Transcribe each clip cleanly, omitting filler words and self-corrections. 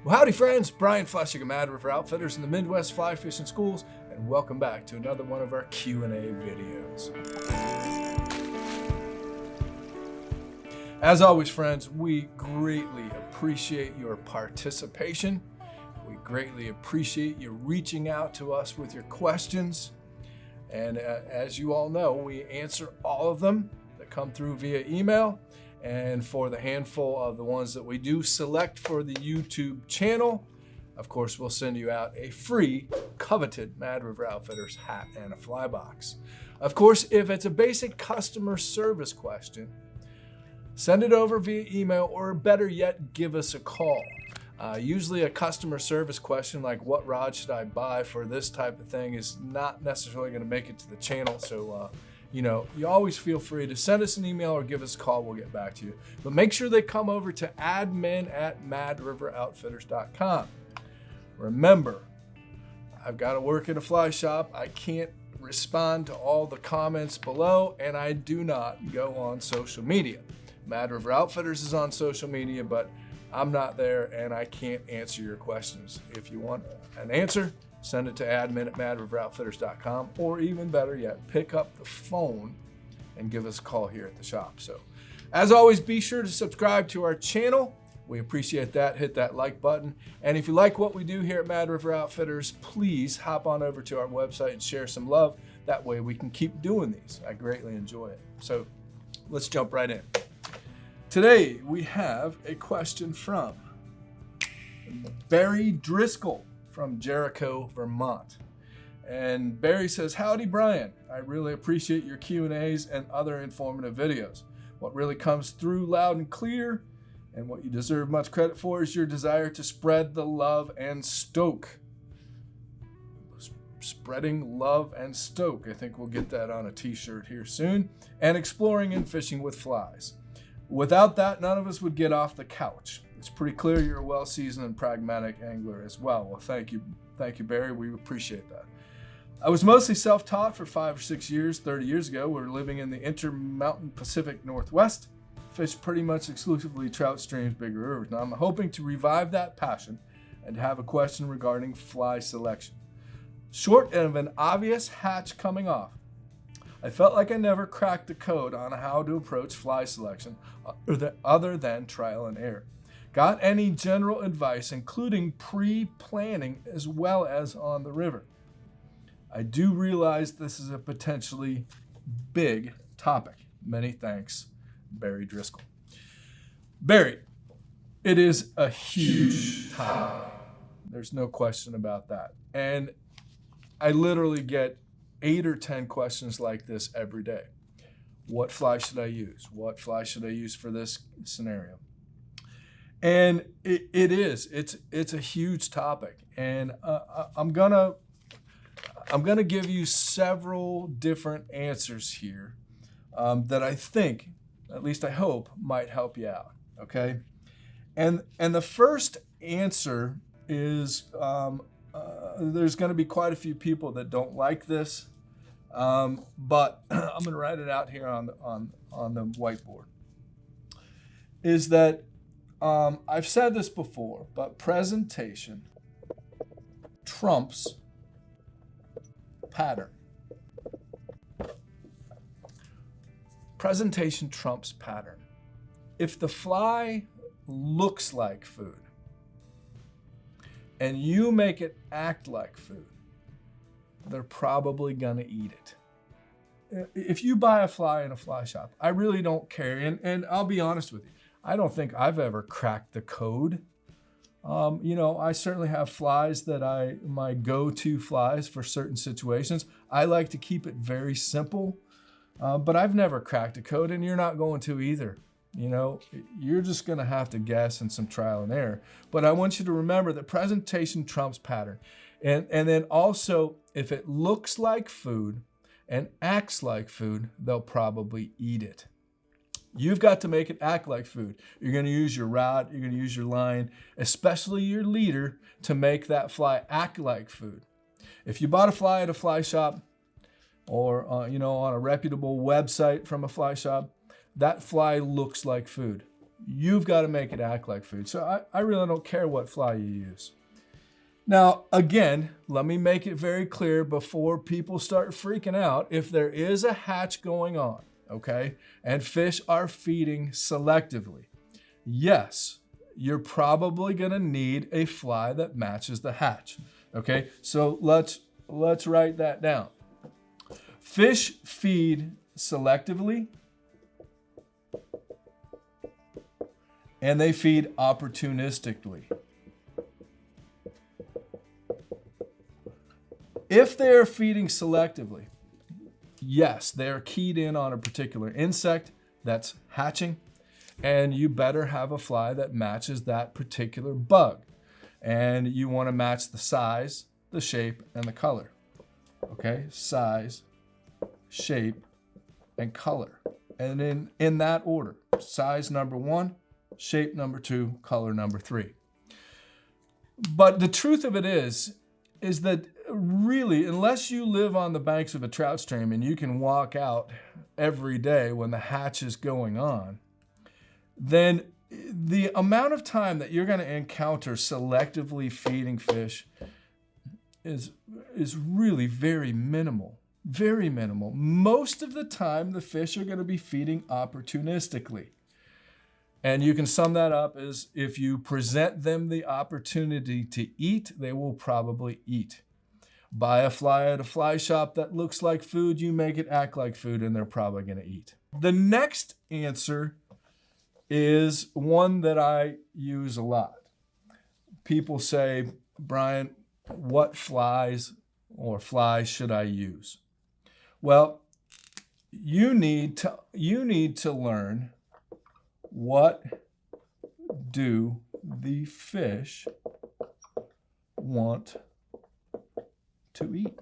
Well, howdy friends, Brian Flechsig of Mad River Outfitters in the Midwest Fly Fishing Schools, and welcome back to another one of our Q&A videos. As always friends, we greatly appreciate your participation. We greatly appreciate you reaching out to us with your questions. And as you all know, we answer all of them that come through via email. And for the handful of the ones that we do select for the YouTube channel, of course, we'll send you out a free, coveted Mad River Outfitters hat and a fly box. Of course, if it's a basic customer service question, send it over via email, or better yet, give us a call. Usually a customer service question like what rod should I buy for this type of thing is not necessarily going to make it to the channel. So, you always feel free to send us an email or give us a call. We'll get back to you. But make sure they come over to admin@madriveroutfitters.com. Remember, I've got to work at a fly shop. I can't respond to all the comments below, and I do not go on social media. Mad River Outfitters is on social media, but I'm not there and I can't answer your questions. If you want an answer, send it to admin@madriveroutfitters.com, or even better yet, pick up the phone and give us a call here at the shop. So as always, be sure to subscribe to our channel. We appreciate that. Hit that like button. And if you like what we do here at Mad River Outfitters, please hop on over to our website and share some love. That way we can keep doing these. I greatly enjoy it. So let's jump right in. Today we have a question from Barry Driscoll from Jericho, Vermont. And Barry says, "Howdy Brian, I really appreciate your Q&As and other informative videos. What really comes through loud and clear, and what you deserve much credit for, is your desire to spread the love and stoke." Spreading love and stoke. I think we'll get that on a t-shirt here soon. And exploring and fishing with flies. Without that, none of us would get off the couch. It's pretty clear you're a well-seasoned and pragmatic angler as well. Well, thank you, Barry. We appreciate that. I was mostly self-taught for 5 or 6 years. 30 years ago, we were living in the Intermountain Pacific Northwest. Fished pretty much exclusively trout streams, bigger rivers. Now I'm hoping to revive that passion and have a question regarding fly selection. Short of an obvious hatch coming off, I felt like I never cracked the code on how to approach fly selection other than trial and error. Got any general advice, including pre-planning as well as on the river? I do realize this is a potentially big topic. Many thanks, Barry Driscoll. Barry, it is a huge topic. There's no question about that. And I literally get 8 or 10 questions like this every day. What fly should I use? What fly should I use for this scenario? And it's a huge topic. And I'm gonna give you several different answers here that I think, at least I hope, might help you out. Okay. And the first answer is there's going to be quite a few people that don't like this, but I'm going to write it out here on the whiteboard. Is that I've said this before, but presentation trumps pattern. Presentation trumps pattern. If the fly looks like food and you make it act like food, they're probably gonna eat it. If you buy a fly in a fly shop, I really don't care. And I'll be honest with you, I don't think I've ever cracked the code. I certainly have flies that my go-to flies for certain situations. I like to keep it very simple, but I've never cracked a code, and you're not going to either. You're just going to have to guess and some trial and error. But I want you to remember that presentation trumps pattern. And then also, if it looks like food and acts like food, they'll probably eat it. You've got to make it act like food. You're going to use your rod, you're going to use your line, especially your leader, to make that fly act like food. If you bought a fly at a fly shop or on a reputable website from a fly shop, that fly looks like food. you've got to make it act like food. So I really don't care what fly you use. Now, again, let me make it very clear before people start freaking out. If there is a hatch going on, okay, and fish are feeding selectively, yes, you're probably going to need a fly that matches the hatch. Okay, so let's write that down. Fish feed selectively, and they feed opportunistically. If they're feeding selectively, yes, they're keyed in on a particular insect that's hatching, and you better have a fly that matches that particular bug. And you want to match the size, the shape, and the color. Okay, size, shape, and color. And in that order, size number 1, shape number 2, color number 3. But the truth of it is that really, unless you live on the banks of a trout stream and you can walk out every day when the hatch is going on, then the amount of time that you're going to encounter selectively feeding fish is really very minimal. Very minimal. Most of the time, the fish are going to be feeding opportunistically. And you can sum that up as if you present them the opportunity to eat, they will probably eat. Buy a fly at a fly shop that looks like food, you make it act like food, and they're probably going to eat. The next answer is one that I use a lot. People say, Brian, what flies or flies should I use? Well, you need to learn, what do the fish want to eat?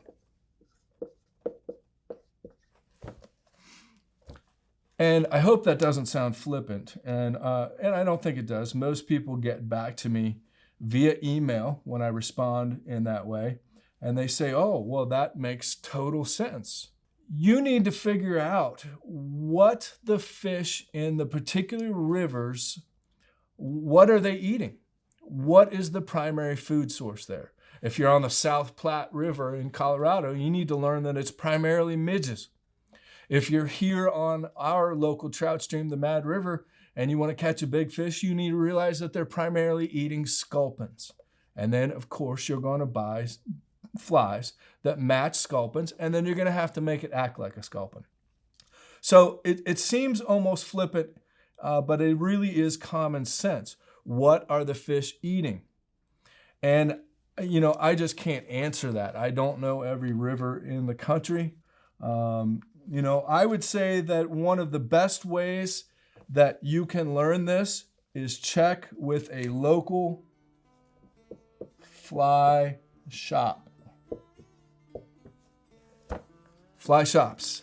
And I hope that doesn't sound flippant, and I don't think it does. Most people get back to me via email when I respond in that way, and they say, oh, well, that makes total sense. You need to figure out what the fish in the particular rivers, what are they eating? What is the primary food source there? If you're on the South Platte River in Colorado, you need to learn that it's primarily midges. If you're here on our local trout stream, the Mad River, and you want to catch a big fish, you need to realize that they're primarily eating sculpins. And then, of course, you're going to buy flies that match sculpins, and then you're going to have to make it act like a sculpin. So it seems almost flippant, but it really is common sense. What are the fish eating? And, I just can't answer that. I don't know every river in the country. I would say that one of the best ways that you can learn this is check with a local fly shop. Fly shops.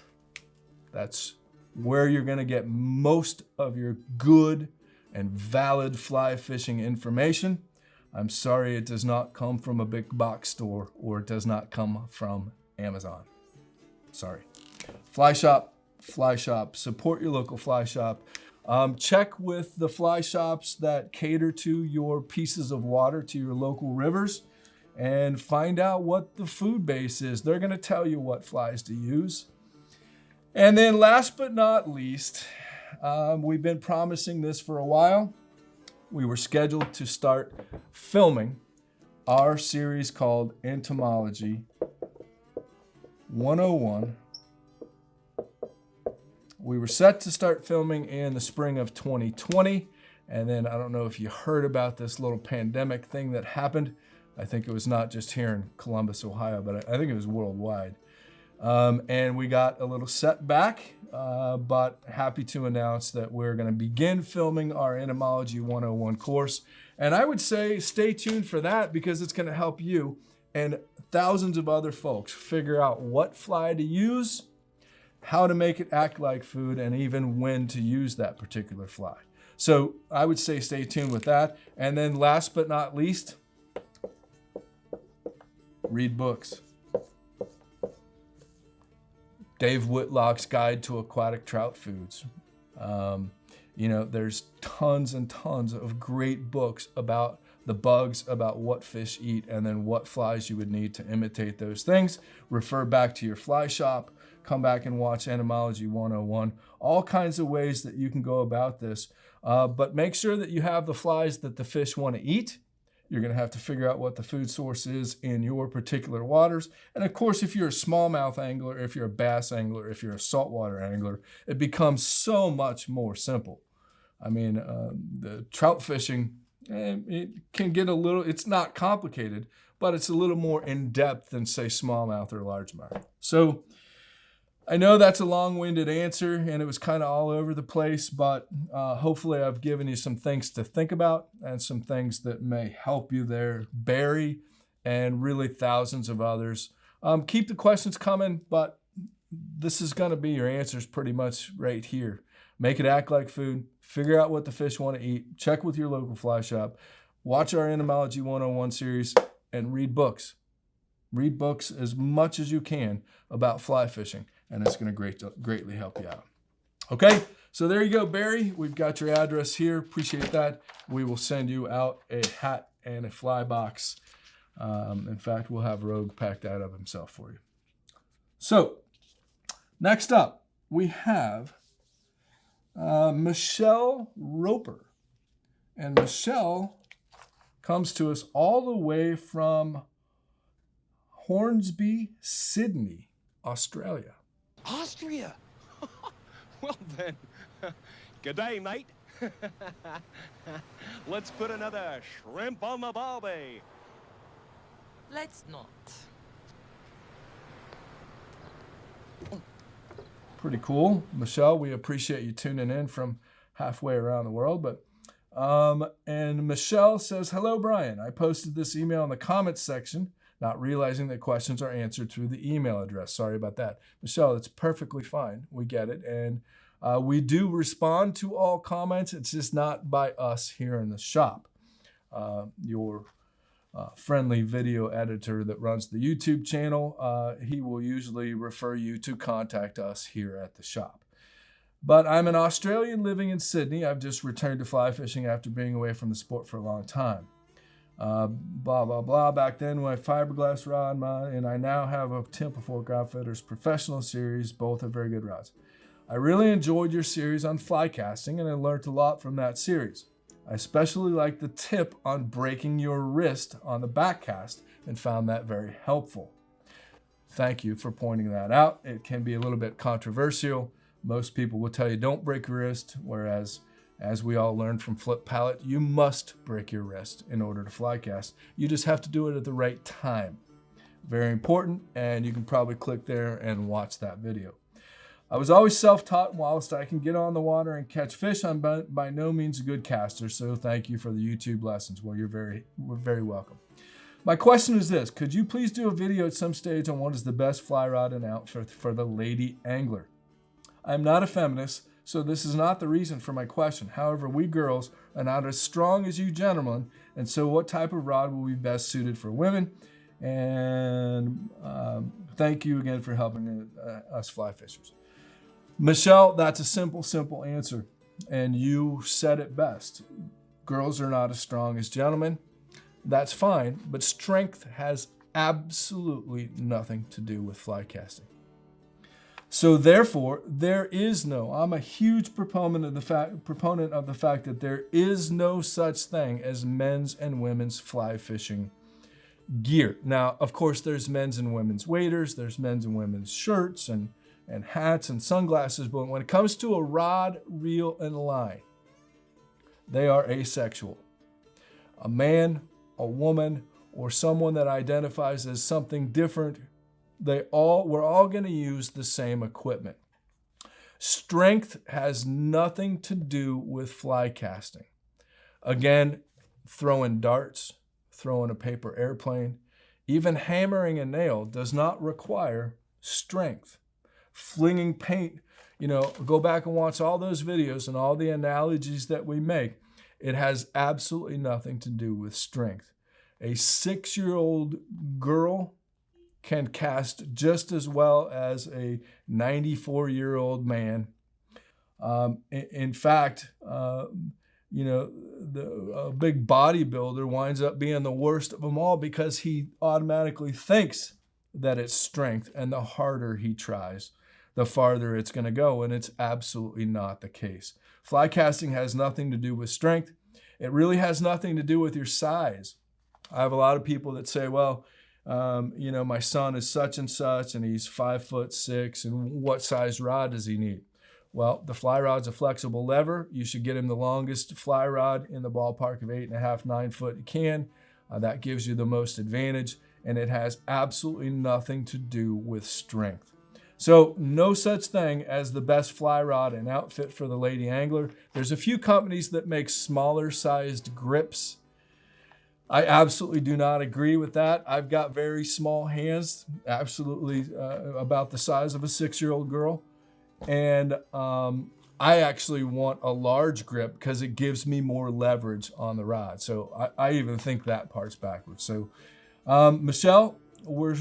That's where you're going to get most of your good and valid fly fishing information. I'm sorry it does not come from a big box store, or it does not come from Amazon. Sorry. Fly shop, support your local fly shop. Check with the fly shops that cater to your pieces of water, to your local rivers, and find out what the food base is. They're going to tell you what flies to use. And then last but not least, we've been promising this for a while. We were scheduled to start filming our series called Entomology 101. We were set to start filming in the spring of 2020. And then I don't know if you heard about this little pandemic thing that happened. I think it was not just here in Columbus, Ohio, but I think it was worldwide. And we got a little setback, but happy to announce that we're going to begin filming our Entomology 101 course. And I would say stay tuned for that, because it's going to help you and thousands of other folks figure out what fly to use, how to make it act like food, and even when to use that particular fly. So I would say stay tuned with that. And then last but not least, read books. Dave Whitlock's Guide to Aquatic Trout Foods. There's tons and tons of great books about the bugs, about what fish eat, and then what flies you would need to imitate those things. Refer back to your fly shop, come back and watch Entomology 101, all kinds of ways that you can go about this. But make sure that you have the flies that the fish want to eat. You're going to have to figure out what the food source is in your particular waters. And of course, if you're a smallmouth angler, if you're a bass angler, if you're a saltwater angler, it becomes so much more simple. I mean, the trout fishing, it can get it's not complicated, but it's a little more in-depth than, say, smallmouth or largemouth. So I know that's a long-winded answer, and it was kind of all over the place, but hopefully I've given you some things to think about and some things that may help you there. Barry and really thousands of others. Keep the questions coming, but this is going to be your answers pretty much right here. Make it act like food. Figure out what the fish want to eat. Check with your local fly shop. Watch our Entomology 101 series and read books. Read books as much as you can about fly fishing, and it's going to greatly help you out. Okay, so there you go, Barry. We've got your address here. Appreciate that. We will send you out a hat and a fly box. In fact, we'll have Rogue pack that up himself for you. So, next up, we have Michelle Roper. And Michelle comes to us all the way from Hornsby, Sydney, Australia. Austria? Well then, good day, mate. Let's put another shrimp on the barbie. Let's not. Pretty cool. Michelle, we appreciate you tuning in from halfway around the world. And Michelle says, hello, Brian. I posted this email in the comments section, not realizing that questions are answered through the email address. Sorry about that. Michelle, it's perfectly fine. We get it. And we do respond to all comments. It's just not by us here in the shop. Your friendly video editor that runs the YouTube channel, he will usually refer you to contact us here at the shop. But I'm an Australian living in Sydney. I've just returned to fly fishing after being away from the sport for a long time. Blah, blah, blah. Back then, my fiberglass rod, and I now have a Temple Fork Outfitters professional series. Both are very good rods. I really enjoyed your series on fly casting, and I learned a lot from that series. I especially liked the tip on breaking your wrist on the back cast and found that very helpful. Thank you for pointing that out. It can be a little bit controversial. Most people will tell you don't break your wrist, whereas, as we all learned from Flip Pallet, you must break your wrist in order to fly cast. You just have to do it at the right time. Very important, and you can probably click there and watch that video. I was always self-taught, and whilst I can get on the water and catch fish, I'm by no means a good caster, so thank you for the YouTube lessons. Well, we're very welcome. My question is this: could you please do a video at some stage on what is the best fly rod and outfit for the lady angler? I'm not a feminist, so this is not the reason for my question. However, we girls are not as strong as you gentlemen, and so what type of rod will be best suited for women? And thank you again for helping us fly fishers. Michelle, that's a simple answer, and you said it best. Girls are not as strong as gentlemen. That's fine, but strength has absolutely nothing to do with fly casting. So therefore, I'm a huge proponent of the fact that there is no such thing as men's and women's fly fishing gear. Now, of course, there's men's and women's waders, there's men's and women's shirts and hats and sunglasses, but when it comes to a rod, reel, and line, they are asexual. A man, a woman, or someone that identifies as something different, we're all going to use the same equipment. Strength has nothing to do with fly casting. Again, throwing darts, throwing a paper airplane, even hammering a nail does not require strength. Flinging paint, go back and watch all those videos and all the analogies that we make. It has absolutely nothing to do with strength. A 6-year-old girl can cast just as well as a 94-year-old man. In fact, a big bodybuilder winds up being the worst of them all because he automatically thinks that it's strength, and the harder he tries, the farther it's going to go, and it's absolutely not the case. Fly casting has nothing to do with strength. It really has nothing to do with your size. I have a lot of people that say, well, my son is such and such, and he's 5'6", and what size rod does he need? Well, the fly rod's a flexible lever. You should get him the longest fly rod in the ballpark of 8.5, 9 foot you can. That gives you the most advantage, and it has absolutely nothing to do with strength. So no such thing as the best fly rod and outfit for the lady angler. There's a few companies that make smaller sized grips. I absolutely do not agree with that. I've got very small hands, absolutely about the size of a 6-year-old girl. And I actually want a large grip because it gives me more leverage on the rod. So I even think that part's backwards. So Michelle, we're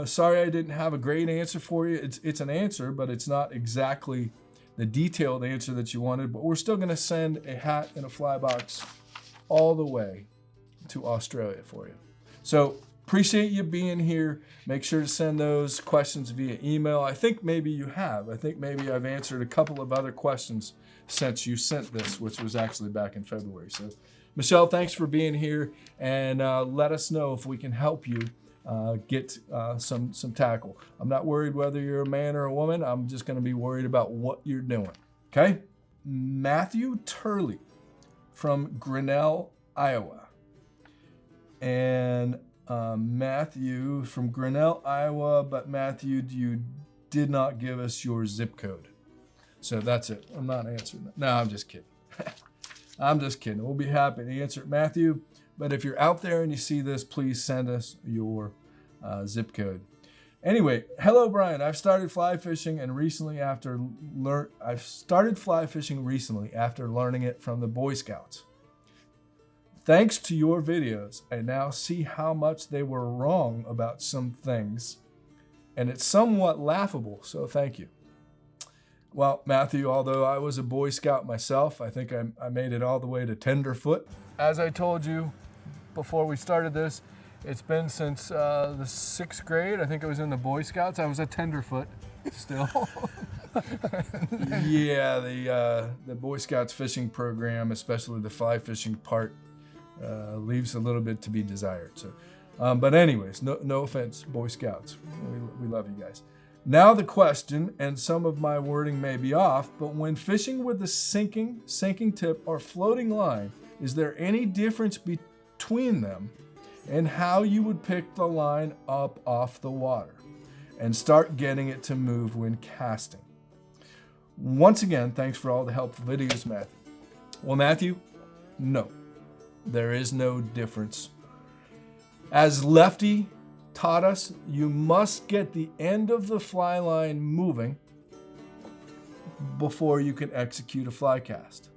sorry I didn't have a great answer for you. It's an answer, but it's not exactly the detailed answer that you wanted. But we're still going to send a hat and a fly box all the way to Australia for you. So appreciate you being here. Make sure to send those questions via email. I think maybe you have. I think maybe I've answered a couple of other questions since you sent this, which was actually back in February. So Michelle, thanks for being here, and let us know if we can help you get some tackle. I'm not worried whether you're a man or a woman. I'm just going to be worried about what you're doing. Okay? Matthew Turley from Grinnell, Iowa. And Matthew from Grinnell, Iowa, but Matthew, you did not give us your zip code. So that's it. I'm not answering that. No, I'm just kidding. I'm just kidding. We'll be happy to answer it, Matthew. But if you're out there and you see this, please send us your zip code. Anyway, hello, Brian. I've started fly fishing recently after learning it from the Boy Scouts. Thanks to your videos, I now see how much they were wrong about some things, and it's somewhat laughable, so thank you. Well, Matthew, although I was a Boy Scout myself, I think I made it all the way to tenderfoot. As I told you before we started this, it's been since the 6th grade. I think I was in the Boy Scouts. I was a tenderfoot still. Yeah, the Boy Scouts fishing program, especially the fly fishing part, leaves a little bit to be desired. So, but anyways, no offense, Boy Scouts. We love you guys. Now the question, and some of my wording may be off, but when fishing with a sinking tip or floating line, is there any difference between them and how you would pick the line up off the water and start getting it to move when casting? Once again, thanks for all the helpful videos, Matthew. Well, Matthew, no. There is no difference. As Lefty taught us, you must get the end of the fly line moving before you can execute a fly cast.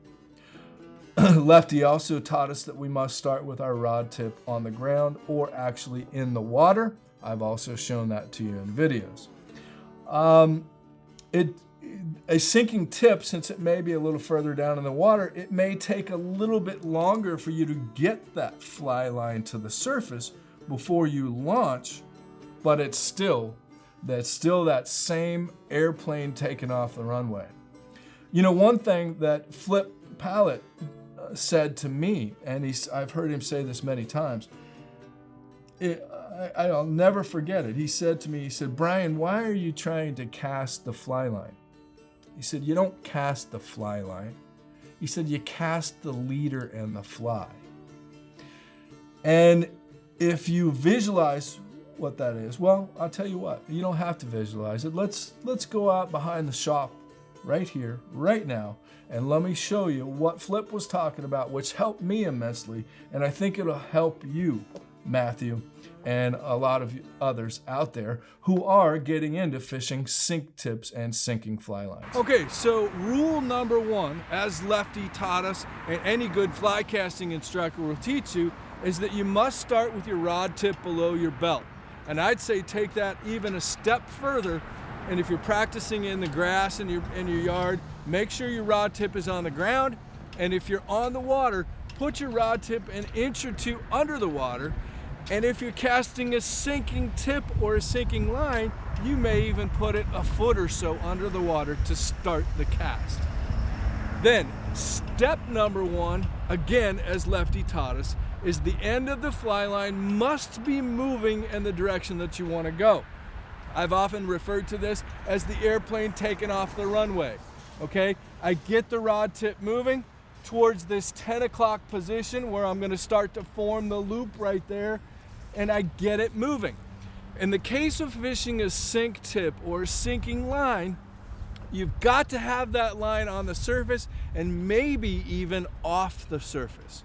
Lefty also taught us that we must start with our rod tip on the ground or actually in the water. I've also shown that to you in videos. A sinking tip, since it may be a little further down in the water, it may take a little bit longer for you to get that fly line to the surface before you launch, but it's still that same airplane taking off the runway. You know, one thing that Flip Pallet said to me, and I've heard him say this many times, I'll never forget it. He said to me, Brian, why are you trying to cast the fly line? He said, you don't cast the fly line. He said, you cast the leader and the fly. And if you visualize what that is, well, I'll tell you what, you don't have to visualize it. Let's go out behind the shop right here, right now, and let me show you what Flip was talking about, which helped me immensely, and I think it'll help you, Matthew, and a lot of others out there who are getting into fishing sink tips and sinking fly lines. Okay, so rule number 1, as Lefty taught us, and any good fly casting instructor will teach you, is that you must start with your rod tip below your belt. And I'd say take that even a step further, and if you're practicing in the grass in your yard, make sure your rod tip is on the ground, and if you're on the water, put your rod tip an inch or two under the water. And if you're casting a sinking tip or a sinking line, you may even put it a foot or so under the water to start the cast. Then, step number one, again, as Lefty taught us, is the end of the fly line must be moving in the direction that you want to go. I've often referred to this as the airplane taking off the runway. Okay, I get the rod tip moving towards this 10 o'clock position where I'm going to start to form the loop right there, and I get it moving. In the case of fishing a sink tip or sinking line, you've got to have that line on the surface and maybe even off the surface.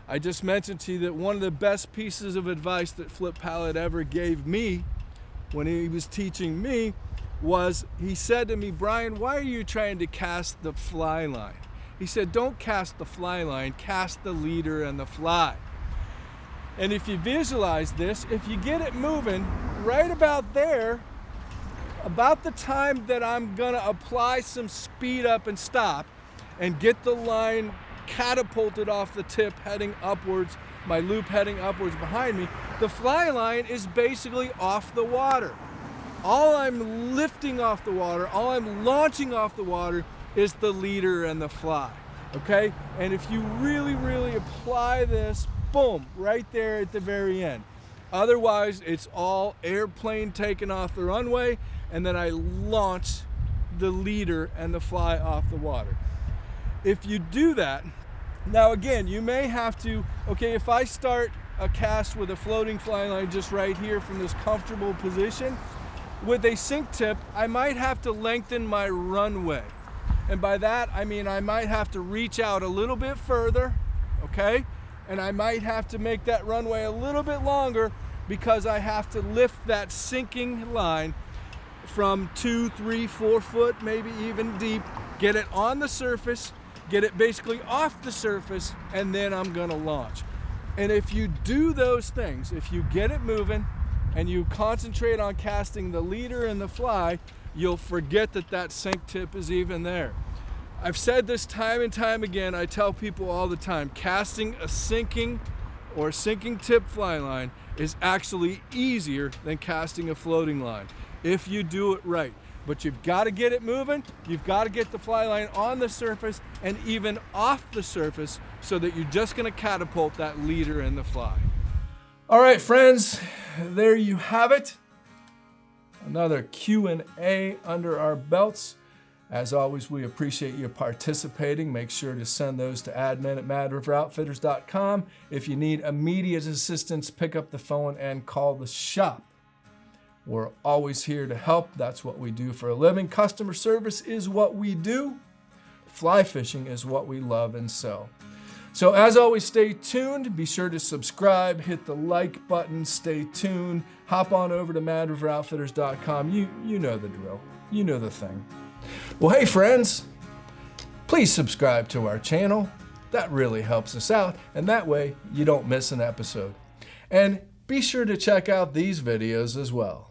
I just mentioned to you that one of the best pieces of advice that Flip Pallet ever gave me when he was teaching me was, he said to me, "Brian, why are you trying to cast the fly line?" He said, "Don't cast the fly line, cast the leader and the fly." And if you visualize this, if you get it moving right about there, about the time that I'm gonna apply some speed up and stop and get the line catapulted off the tip heading upwards, my loop heading upwards behind me, the fly line is basically off the water. All I'm lifting off the water, all I'm launching off the water is the leader and the fly, okay? And if you really, really apply this, boom, right there at the very end. Otherwise, it's all airplane taking off the runway, and then I launch the leader and the fly off the water. If you do that, now again, you may have to, okay, if I start a cast with a floating fly line just right here from this comfortable position, with a sink tip, I might have to lengthen my runway. And by that, I mean I might have to reach out a little bit further, okay? And I might have to make that runway a little bit longer because I have to lift that sinking line from 2, 3, 4 foot, maybe even deep, get it on the surface, get it basically off the surface, and then I'm gonna launch. And if you do those things, if you get it moving and you concentrate on casting the leader and the fly, you'll forget that that sink tip is even there. I've said this time and time again, I tell people all the time, casting a sinking or sinking tip fly line is actually easier than casting a floating line if you do it right. But you've got to get it moving, you've got to get the fly line on the surface and even off the surface so that you're just going to catapult that leader and the fly. All right, friends, there you have it. Another Q&A under our belts. As always, we appreciate you participating. Make sure to send those to admin@madriveroutfitters.com. If you need immediate assistance, pick up the phone and call the shop. We're always here to help. That's what we do for a living. Customer service is what we do. Fly fishing is what we love and sell. So as always, stay tuned. Be sure to subscribe, hit the like button, stay tuned. Hop on over to madriveroutfitters.com. You know the drill. You know the thing. Well, hey friends, please subscribe to our channel. That really helps us out, and that way you don't miss an episode. And be sure to check out these videos as well.